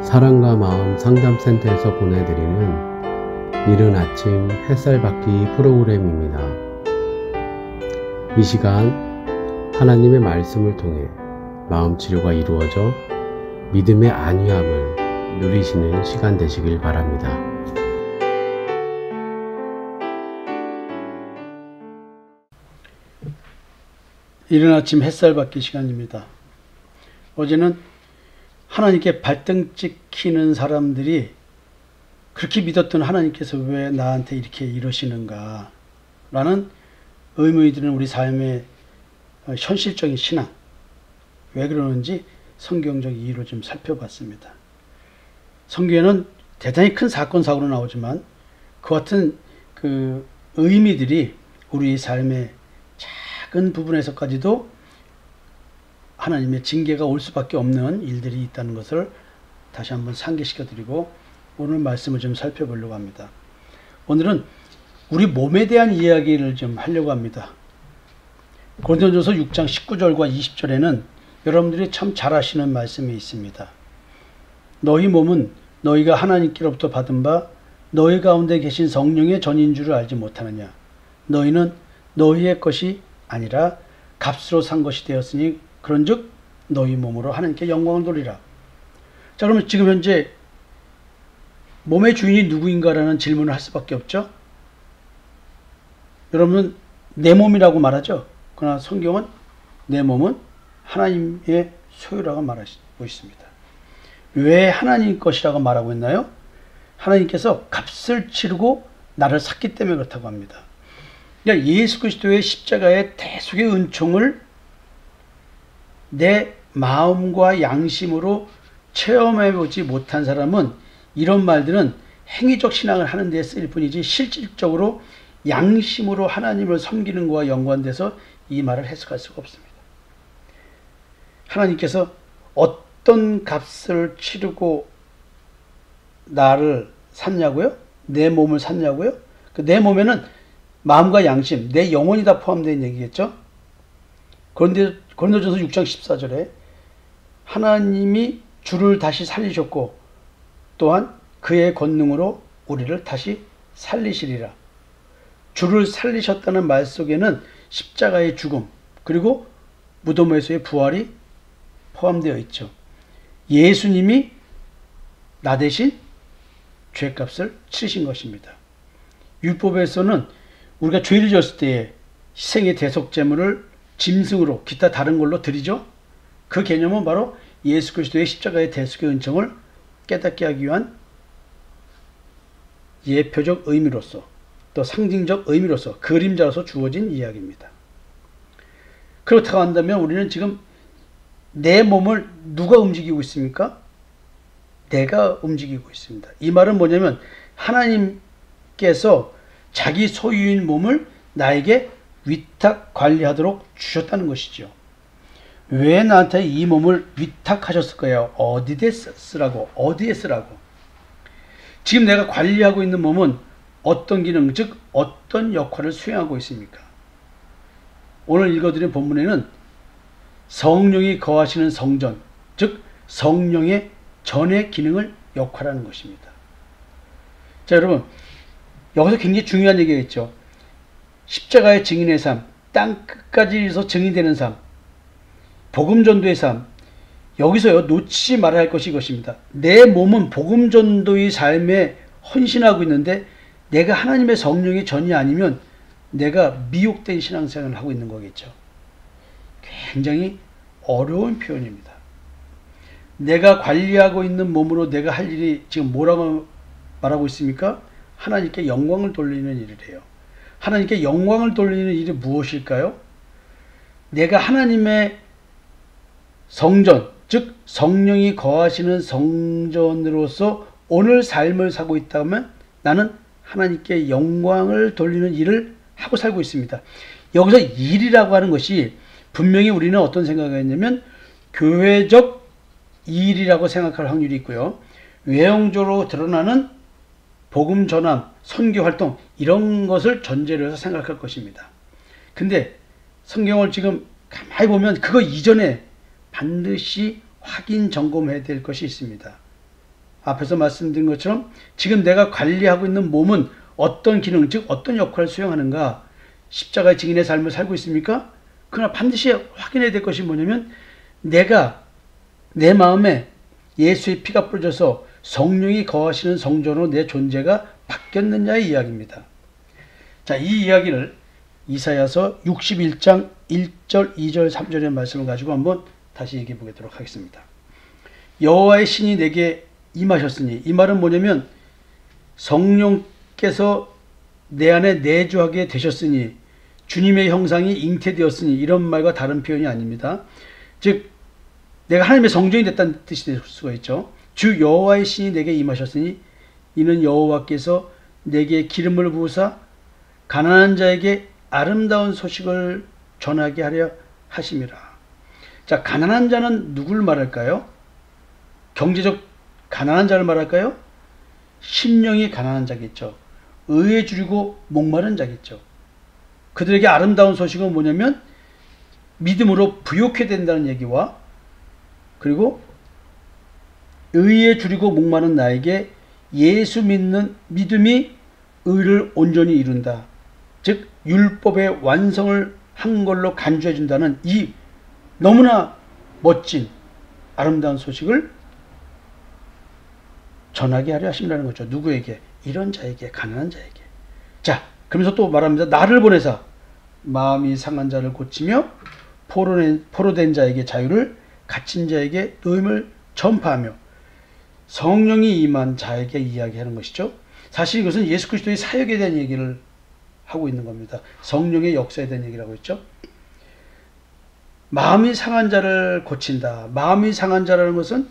사랑과 마음 상담센터에서 보내드리는 이른 아침 햇살 받기 프로그램입니다. 이 시간 하나님의 말씀을 통해 마음 치료가 이루어져 믿음의 안위함을 누리시는 시간 되시길 바랍니다. 이른 아침 햇살 받기 시간입니다. 어제는 하나님께 발등 찍히는 사람들이 그렇게 믿었던 하나님께서 왜 나한테 이렇게 이러시는가 라는 의문이 드는 우리 삶의 현실적인 신앙, 왜 그러는지 성경적 이유를 좀 살펴봤습니다. 성경에는 대단히 큰 사건 사고로 나오지만 그 같은 그 의미들이 우리 삶의 작은 부분에서까지도 하나님의 징계가 올 수밖에 없는 일들이 있다는 것을 다시 한번 상기시켜 드리고 오늘 말씀을 좀 살펴보려고 합니다. 오늘은 우리 몸에 대한 이야기를 좀 하려고 합니다. 고린도전서 6장 19절과 20절에는 여러분들이 참 잘 아시는 말씀이 있습니다. 너희 몸은 너희가 하나님께로부터 받은 바 너희 가운데 계신 성령의 전인 줄을 알지 못하느냐. 너희는 너희의 것이 아니라 값으로 산 것이 되었으니 그런즉 너희 몸으로 하나님께 영광을 돌리라. 자, 그러면 지금 현재 몸의 주인이 누구인가라는 질문을 할 수밖에 없죠. 여러분은 내 몸이라고 말하죠. 그러나 성경은 내 몸은 하나님의 소유라고 말하고 있습니다. 왜 하나님 것이라고 말하고 있나요? 하나님께서 값을 치르고 나를 샀기 때문에 그렇다고 합니다. 그러니까 예수 그리스도의 십자가의 대속의 은총을 내 마음과 양심으로 체험해보지 못한 사람은 이런 말들은 행위적 신앙을 하는 데 쓰일 뿐이지 실질적으로 양심으로 하나님을 섬기는 것과 연관돼서 이 말을 해석할 수가 없습니다. 하나님께서 어떤 값을 치르고 나를 샀냐고요? 내 몸을 샀냐고요? 내 몸에는 마음과 양심, 내 영혼이 다 포함되어 있는 얘기겠죠? 그런데 고린도전서 6장 14절에 하나님이 주를 다시 살리셨고 또한 그의 권능으로 우리를 다시 살리시리라. 주를 살리셨다는 말 속에는 십자가의 죽음 그리고 무덤에서의 부활이 포함되어 있죠. 예수님이 나 대신 죄값을 치르신 것입니다. 율법에서는 우리가 죄를 지었을 때에 희생의 대속제물을 짐승으로 기타 다른 걸로 드리죠. 그 개념은 바로 예수 그리스도의 십자가의 대속의 은총을 깨닫게 하기 위한 예표적 의미로서 또 상징적 의미로서 그림자로서 주어진 이야기입니다. 그렇다고 한다면 우리는 지금 내 몸을 누가 움직이고 있습니까? 내가 움직이고 있습니다. 이 말은 뭐냐면 하나님께서 자기 소유인 몸을 나에게 위탁 관리하도록 주셨다는 것이죠. 왜 나한테 이 몸을 위탁하셨을 거예요? 어디에 쓰라고? 지금 내가 관리하고 있는 몸은 어떤 기능, 즉 어떤 역할을 수행하고 있습니까? 오늘 읽어드린 본문에는 성령이 거하시는 성전, 즉 성령의 전의 기능을 역할하는 것입니다. 자, 여러분, 여기서 굉장히 중요한 얘기가 있죠. 십자가의 증인의 삶, 땅 끝까지서 증인되는 삶, 복음 전도의 삶. 여기서요, 놓치지 말아야 할 것이 이것입니다. 내 몸은 복음 전도의 삶에 헌신하고 있는데 내가 하나님의 성령의 전이 아니면 내가 미혹된 신앙생활을 하고 있는 거겠죠. 굉장히 어려운 표현입니다. 내가 관리하고 있는 몸으로 내가 할 일이 지금 뭐라고 말하고 있습니까? 하나님께 영광을 돌리는 일을 해요. 하나님께 영광을 돌리는 일이 무엇일까요? 내가 하나님의 성전, 즉 성령이 거하시는 성전으로서 오늘 삶을 살고 있다면 나는 하나님께 영광을 돌리는 일을 하고 살고 있습니다. 여기서 일이라고 하는 것이 분명히 우리는 어떤 생각을 했냐면 교회적 일이라고 생각할 확률이 있고요. 외형적으로 드러나는 복음 전함, 선교 활동 이런 것을 전제로 해서 생각할 것입니다. 근데 성경을 지금 가만히 보면 그거 이전에 반드시 확인 점검해야 될 것이 있습니다. 앞에서 말씀드린 것처럼 지금 내가 관리하고 있는 몸은 어떤 기능, 즉 어떤 역할을 수행하는가, 십자가의 증인의 삶을 살고 있습니까? 그러나 반드시 확인해야 될 것이 뭐냐면 내가 내 마음에 예수의 피가 뿌려져서 성령이 거하시는 성전으로 내 존재가 바뀌었느냐의 이야기입니다. 자, 이 이야기를 이사야서 61장 1절, 2절, 3절의 말씀을 가지고 한번 다시 얘기해 보도록 하겠습니다. 여호와의 신이 내게 임하셨으니, 이 말은 뭐냐면 성령께서 내 안에 내주하게 되셨으니, 주님의 형상이 잉태되었으니, 이런 말과 다른 표현이 아닙니다. 즉 내가 하나님의 성전이 됐다는 뜻이 될 수가 있죠. 주 여호와의 신이 내게 임하셨으니 이는 여호와께서 내게 기름을 부으사 가난한 자에게 아름다운 소식을 전하게 하려 하심이라. 자, 가난한 자는 누굴 말할까요? 경제적 가난한 자를 말할까요? 심령이 가난한 자겠죠. 의에 줄이고 목마른 자겠죠. 그들에게 아름다운 소식은 뭐냐면 믿음으로 부욕해 된다는 얘기와, 그리고 의에 줄이고 목마른 나에게 예수 믿는 믿음이 의를 온전히 이룬다. 즉 율법의 완성을 한 걸로 간주해 준다는 이 너무나 멋진 아름다운 소식을 전하게 하려 하심이라는 거죠. 누구에게? 이런 자에게, 가난한 자에게. 자, 그러면서 또 말합니다. 나를 보내사 마음이 상한 자를 고치며 포로된 자에게 자유를, 갇힌 자에게 노임을 전파하며, 성령이 임한 자에게 이야기하는 것이죠. 사실 이것은 예수 그리스도의 사역에 대한 얘기를 하고 있는 겁니다. 성령의 역사에 대한 얘기를 하고 있죠. 마음이 상한 자를 고친다. 마음이 상한 자라는 것은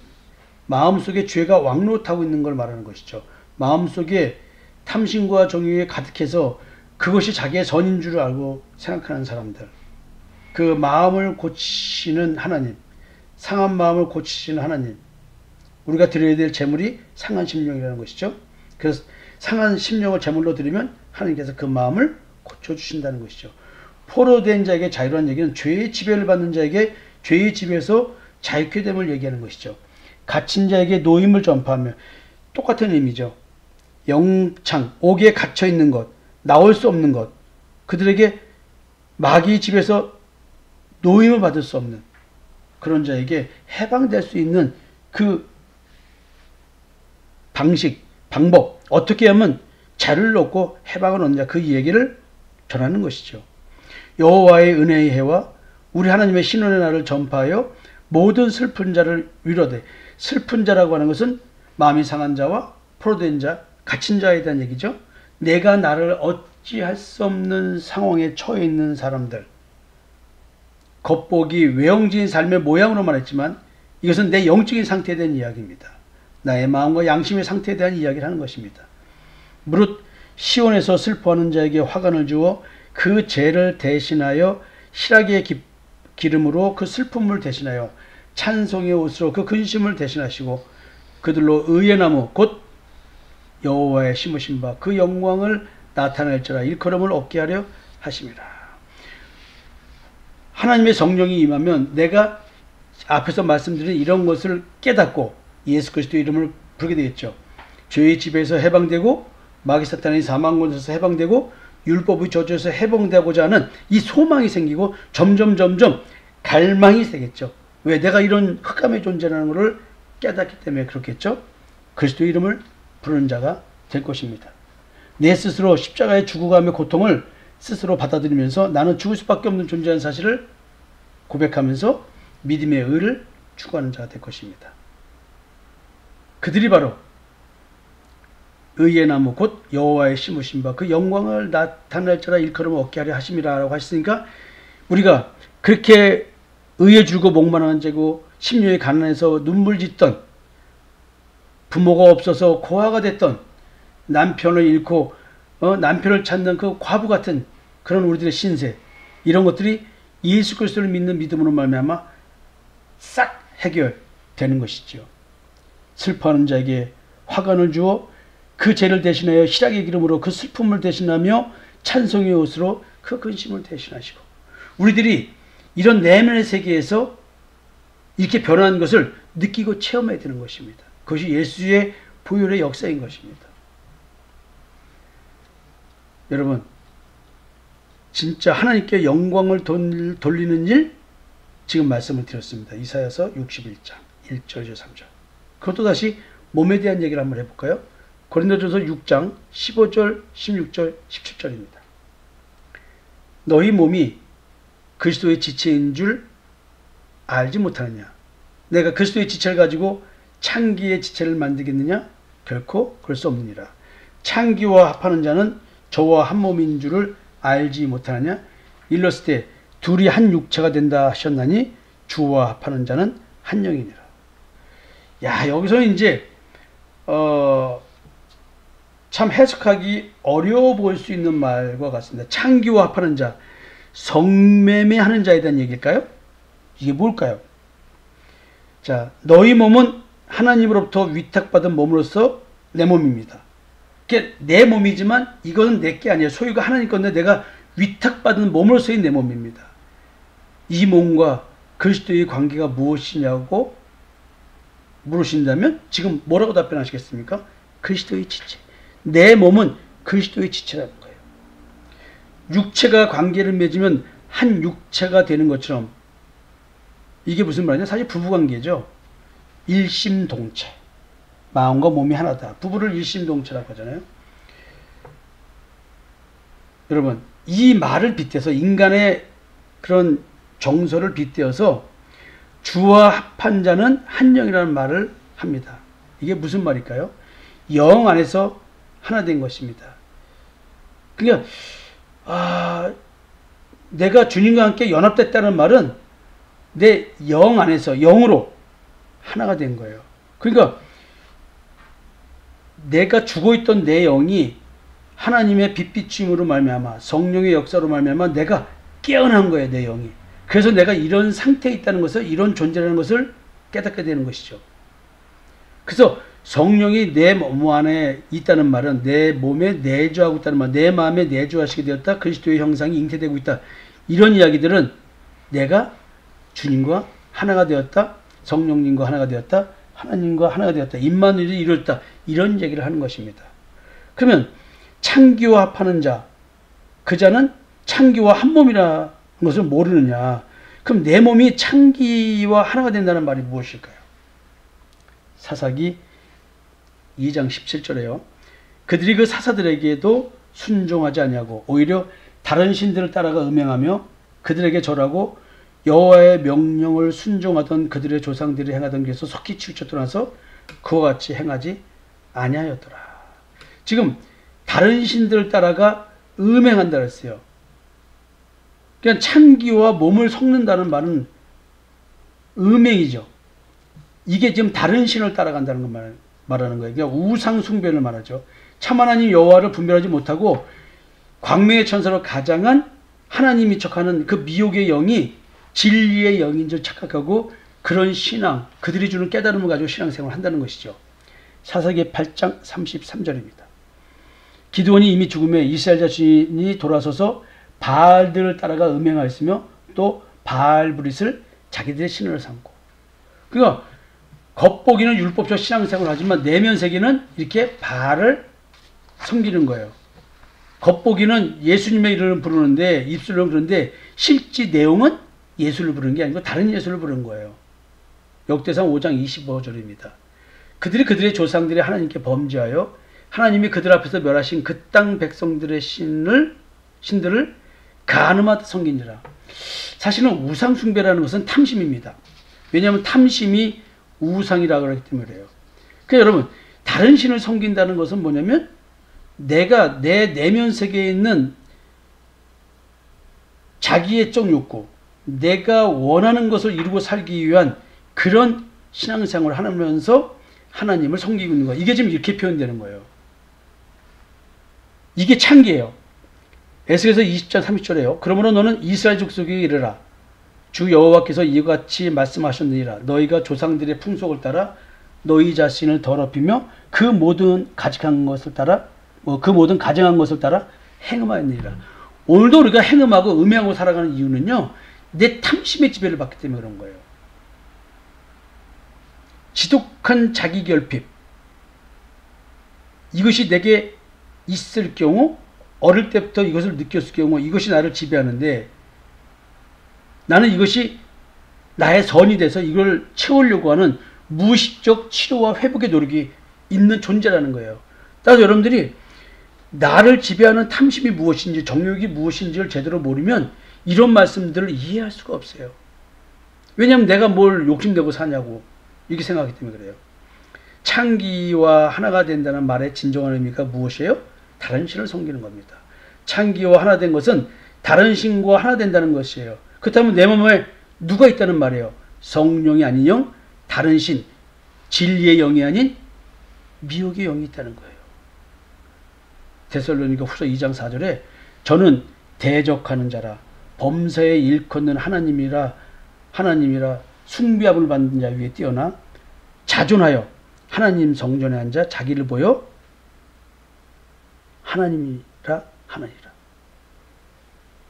마음속에 죄가 왕노릇하고 있는 걸 말하는 것이죠. 마음속에 탐심과 정욕이 가득해서 그것이 자기의 선인 줄 알고 생각하는 사람들, 그 마음을 고치시는 하나님, 상한 마음을 고치시는 하나님, 우리가 드려야 될 제물이 상한 심령이라는 것이죠. 그래서 상한 심령을 제물로 드리면 하나님께서 그 마음을 고쳐주신다는 것이죠. 포로된 자에게 자유라는 얘기는 죄의 지배를 받는 자에게 죄의 지배에서 자유케 됨을 얘기하는 것이죠. 갇힌 자에게 노임을 전파하며, 똑같은 의미죠. 영창, 옥에 갇혀있는 것, 나올 수 없는 것, 그들에게 마귀의 집에서 노임을 받을 수 없는 그런 자에게 해방될 수 있는 그 방식, 방법, 어떻게 하면 자유를 얻고 해방을 얻느냐, 그 얘기를 전하는 것이죠. 여호와의 은혜의 해와 우리 하나님의 신원의 날을 전파하여 모든 슬픈 자를 위로되, 슬픈 자라고 하는 것은 마음이 상한 자와 포로된 자, 갇힌 자에 대한 얘기죠. 내가 나를 어찌할 수 없는 상황에 처해 있는 사람들, 겉보기 외형적인 삶의 모양으로 말했지만 이것은 내 영적인 상태에 대한 이야기입니다. 나의 마음과 양심의 상태에 대한 이야기를 하는 것입니다. 무릇 시온에서 슬퍼하는 자에게 화관을 주어 그 죄를 대신하여 실하게 기름으로 그 슬픔을 대신하여 찬송의 옷으로 그 근심을 대신하시고 그들로 의의 나무 곧 여호와의 심으신 바 그 영광을 나타낼지라 일컬음을 얻게 하려 하심이라. 하나님의 성령이 임하면 내가 앞에서 말씀드린 이런 것을 깨닫고 예수 그리스도의 이름을 부르게 되겠죠. 죄의 지배에서 해방되고 마귀 사탄의 사망 권세에서 해방되고 율법의 저주에서 해방되고자 하는 이 소망이 생기고 점점 갈망이 되겠죠. 왜? 내가 이런 흑암의 존재라는 것을 깨닫기 때문에 그렇겠죠. 그리스도의 이름을 부르는 자가 될 것입니다. 내 스스로 십자가의 죽어감의 고통을 스스로 받아들이면서 나는 죽을 수밖에 없는 존재라는 사실을 고백하면서 믿음의 의를 추구하는 자가 될 것입니다. 그들이 바로 의의 나무 곧 여호와의 심으신 바 그 영광을 나타낼 자라 일컬음을 얻게 하려 하심이라 라고 하시니까, 우리가 그렇게 의에 줄고 목마른 자고 심령이 가난해서 눈물 짓던, 부모가 없어서 고아가 됐던, 남편을 잃고 남편을 찾는 그 과부 같은 그런 우리들의 신세, 이런 것들이 예수 그리스도를 믿는 믿음으로 말미암아 싹 해결되는 것이죠. 슬퍼하는 자에게 화관을 주어 그 죄를 대신하여 실학의 기름으로 그 슬픔을 대신하며 찬송의 옷으로 그 근심을 대신하시고, 우리들이 이런 내면의 세계에서 이렇게 변화한 것을 느끼고 체험해야 되는 것입니다. 그것이 예수의 보혈의 역사인 것입니다. 여러분, 진짜 하나님께 영광을 돌리는 일, 지금 말씀을 드렸습니다. 이사야서 61장 1절 3절. 그것도 다시 몸에 대한 얘기를 한번 해볼까요? 고린도전서 6장 15절 16절 17절입니다. 너희 몸이 그리스도의 지체인 줄 알지 못하느냐? 내가 그리스도의 지체를 가지고 창기의 지체를 만들겠느냐? 결코 그럴 수 없느니라. 창기와 합하는 자는 저와 한 몸인 줄을 알지 못하느냐? 일렀을 때 둘이 한 육체가 된다 하셨나니 주와 합하는 자는 한 영이니라. 야, 여기서는 이제 참 해석하기 어려워 보일 수 있는 말과 같습니다. 창기와 합하는 자, 성매매하는 자에 대한 얘기일까요? 이게 뭘까요? 자, 너희 몸은 하나님으로부터 위탁받은 몸으로서 내 몸입니다. 그게 내 몸이지만 이거는 내 게 아니에요. 소유가 하나님 건데 내가 위탁받은 몸으로서의 내 몸입니다. 이 몸과 그리스도의 관계가 무엇이냐고 물으신다면 지금 뭐라고 답변하시겠습니까? 그리스도의 지체. 내 몸은 그리스도의 지체라는 거예요. 육체가 관계를 맺으면 한 육체가 되는 것처럼, 이게 무슨 말이냐? 사실 부부관계죠. 일심동체. 마음과 몸이 하나다. 부부를 일심동체라고 하잖아요. 여러분, 이 말을 빗대서, 인간의 그런 정서를 빗대어서 주와 합한 자는 한 영이라는 말을 합니다. 이게 무슨 말일까요? 영 안에서 하나 된 것입니다. 그러니까 내가 주님과 함께 연합됐다는 말은 내 영 안에서 영으로 하나가 된 거예요. 그러니까 내가 죽어있던 내 영이 하나님의 빛비춤으로 말미암아, 성령의 역사로 말미암아 내가 깨어난 거예요. 내 영이. 그래서 내가 이런 상태에 있다는 것을, 이런 존재라는 것을 깨닫게 되는 것이죠. 그래서 성령이 내 몸 안에 있다는 말은 내 몸에 내주하고 있다는 말, 내 마음에 내주하시게 되었다. 그리스도의 형상이 잉태되고 있다. 이런 이야기들은 내가 주님과 하나가 되었다. 성령님과 하나가 되었다. 하나님과 하나가 되었다. 임마누엘이 이루었다. 이런 얘기를 하는 것입니다. 그러면 창기와 합하는 자, 그 자는 창기와 한 몸이라는 것을 모르느냐? 그럼 내 몸이 창기와 하나가 된다는 말이 무엇일까요? 사사기 2장 17절에요. 그들이 그 사사들에게도 순종하지 아니하고 오히려 다른 신들을 따라가 음행하며 그들에게 절하고 여호와의 명령을 순종하던 그들의 조상들이 행하던 길에서 속히 치우쳐 떠나서 그와 같이 행하지 아니하였더라. 지금 다른 신들을 따라가 음행한다 그랬어요. 그냥 창기와 몸을 섞는다는 말은 음행이죠. 이게 지금 다른 신을 따라간다는 걸 말하는 거예요. 그러니까 우상 숭배를 말하죠. 참 하나님 여호와를 분별하지 못하고 광명의 천사로 가장한 하나님이 척하는 그 미혹의 영이 진리의 영인 줄 착각하고 그런 신앙, 그들이 주는 깨달음을 가지고 신앙생활을 한다는 것이죠. 사사기 8장 33절입니다. 기드온이 이미 죽음에 이스라엘 자신이 돌아서서 바알들을 따라가 음행하였으며 또 바알브릿을 자기들의 신으로 삼고, 그러니까 겉보기는 율법적 신앙생활을 하지만 내면 세계는 이렇게 바알을 섬기는 거예요. 겉보기는 예수님의 이름을 부르는데, 입술로 부르는데 실제 내용은 예수를 부르는 게 아니고 다른 예수를 부르는 거예요. 역대상 5장 25절입니다. 그들이 그들의 조상들이 하나님께 범죄하여 하나님이 그들 앞에서 멸하신 그 땅 백성들의 신들을 간음하듯 섬기니라. 사실은 우상 숭배라는 것은 탐심입니다. 왜냐하면 탐심이 우상이라고 그러기 때문에 그래요. 그러니까 여러분, 다른 신을 섬긴다는 것은 뭐냐면 내가 내 내면 세계에 있는 자기애적 욕구, 내가 원하는 것을 이루고 살기 위한 그런 신앙생활을 하면서 하나님을 섬기고 있는 거예요. 이게 지금 이렇게 표현되는 거예요. 이게 창기예요. 에스겔서 20장 30절에요. 그러므로 너는 이스라엘 족속에게 이르라. 주 여호와께서 이와 같이 말씀하셨느니라. 너희가 조상들의 풍속을 따라 너희 자신을 더럽히며 그 모든 가증한 것을 따라 행음하였느니라. 오늘도 우리가 행음하고 음행하고 살아가는 이유는요, 내 탐심의 지배를 받기 때문에 그런 거예요. 지독한 자기 결핍, 이것이 내게 있을 경우, 어릴 때부터 이것을 느꼈을 경우 이것이 나를 지배하는데 나는 이것이 나의 선이 돼서 이걸 채우려고 하는 무의식적 치료와 회복의 노력이 있는 존재라는 거예요. 따라서 여러분들이 나를 지배하는 탐심이 무엇인지, 정욕이 무엇인지를 제대로 모르면 이런 말씀들을 이해할 수가 없어요. 왜냐하면 내가 뭘 욕심내고 사냐고 이렇게 생각하기 때문에 그래요. 창기와 하나가 된다는 말의 진정한 의미가 무엇이에요? 다른 신을 섬기는 겁니다. 창기와 하나 된 것은 다른 신과 하나 된다는 것이에요. 그렇다면 내 몸에 누가 있다는 말이에요? 성령이 아닌 영, 다른 신, 진리의 영이 아닌 미혹의 영이 있다는 거예요. 데살로니가 후서 2장 4절에 저는 대적하는 자라 범사에 일컫는 하나님이라 숭배함을 받는 자 위에 뛰어나 자존하여 하나님 성전에 앉아 자기를 보여 하나님이라 하나니라.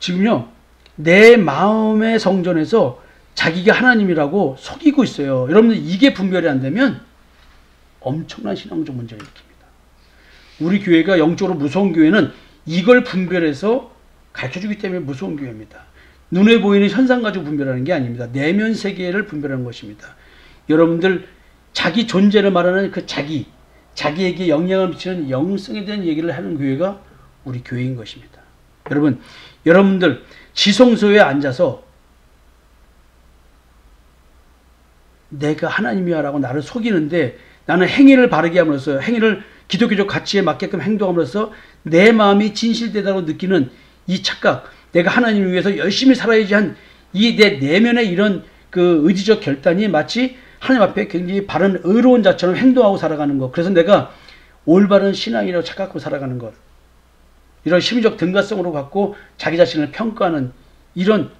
지금요 내 마음의 성전에서 자기가 하나님이라고 속이고 있어요. 여러분들 이게 분별이 안 되면 엄청난 신앙적 문제를 일으킵니다. 우리 교회가 영적으로 무서운 교회는 이걸 분별해서 가르쳐주기 때문에 무서운 교회입니다. 눈에 보이는 현상 가지고 분별하는 게 아닙니다. 내면 세계를 분별하는 것입니다. 여러분들 자기 존재를 말하는 그 자기에게 영향을 미치는 영성에 대한 얘기를 하는 교회가 우리 교회인 것입니다. 여러분들 지성소에 앉아서 내가 하나님이야 라고 나를 속이는데 나는 행위를 바르게 함으로써 행위를 기독교적 가치에 맞게끔 행동함으로써 내 마음이 진실되다고 느끼는 이 착각, 내가 하나님을 위해서 열심히 살아야지 한 이 내 내면의 이런 그 의지적 결단이 마치 하나님 앞에 굉장히 바른 의로운 자처럼 행동하고 살아가는 것. 그래서 내가 올바른 신앙이라고 착각하고 살아가는 것. 이런 심리적 등가성으로 갖고 자기 자신을 평가하는 이런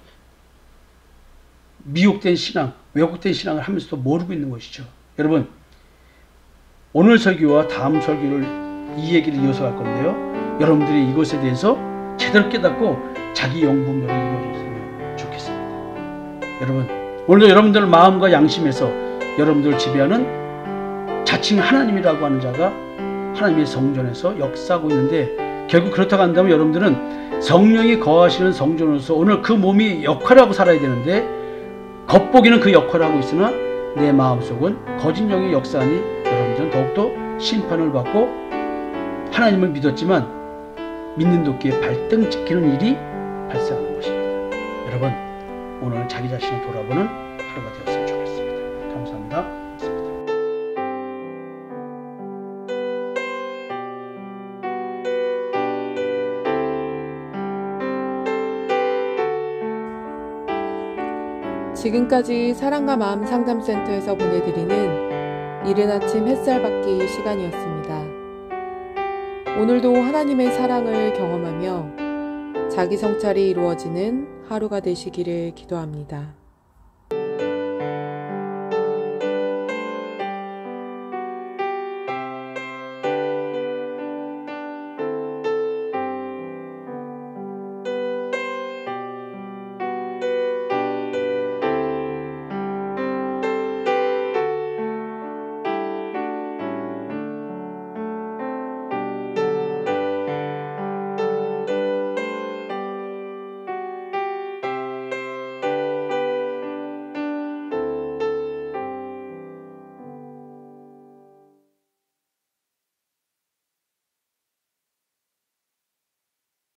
미혹된 신앙, 왜곡된 신앙을 하면서도 모르고 있는 것이죠. 여러분, 오늘 설교와 다음 설교를 이 얘기를 이어서 할 건데요. 여러분들이 이것에 대해서 제대로 깨닫고 자기 영분별이 이루어졌으면 좋겠습니다. 여러분, 오늘도 여러분들 마음과 양심에서 여러분들을 지배하는 자칭 하나님이라고 하는 자가 하나님의 성전에서 역사하고 있는데 결국 그렇다고 한다면 여러분들은 성령이 거하시는 성전으로서 오늘 그 몸이 역할을 하고 살아야 되는데 겉보기는 그 역할을 하고 있으나 내 마음속은 거짓 영의 역사하니 여러분들은 더욱더 심판을 받고 하나님을 믿었지만 믿는 도끼에 발등 찍히는 일이 발생하는 것입니다. 여러분, 오늘 자기 자신을 돌아보는 하루가 되었으면 좋겠습니다. 감사합니다. 지금까지 사랑과 마음 상담센터에서 보내드리는 이른 아침 햇살 받기 시간이었습니다. 오늘도 하나님의 사랑을 경험하며 자기 성찰이 이루어지는 하루가 되시기를 기도합니다.